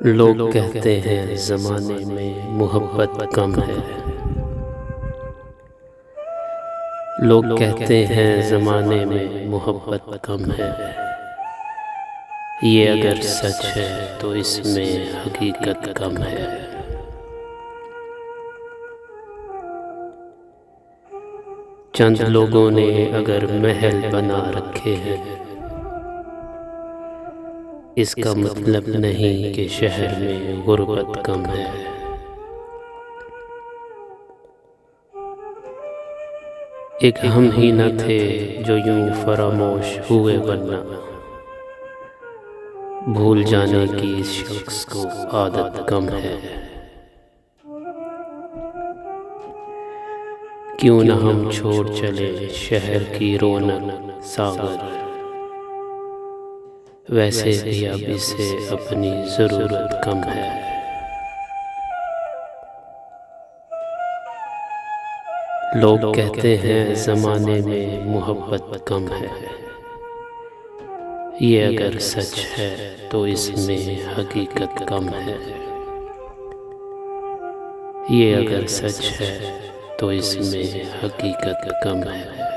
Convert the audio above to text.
लोग कहते हैं ज़माने में मोहब्बत कम है। लोग कहते हैं ज़माने में मोहब्बत कम है। ये अगर सच है तो इसमें हकीकत कम है। चंद लोगों ने अगर महल बना रखे हैं, इसका मतलब नहीं कि शहर में गुर्बत कम है। एक हम ही न थे जो यूं फरामोश हुए, वरना भूल जाने की इस शख्स को आदत कम है। क्यों न हम छोड़ चले शहर की रौनक सागर, वैसे भी अब इसे अपनी ज़रूरत कम है। लोग कहते हैं ज़माने में मोहब्बत कम है। ये अगर सच है तो इसमें हकीकत कम है। ये अगर सच है तो इसमें हकीकत कम है।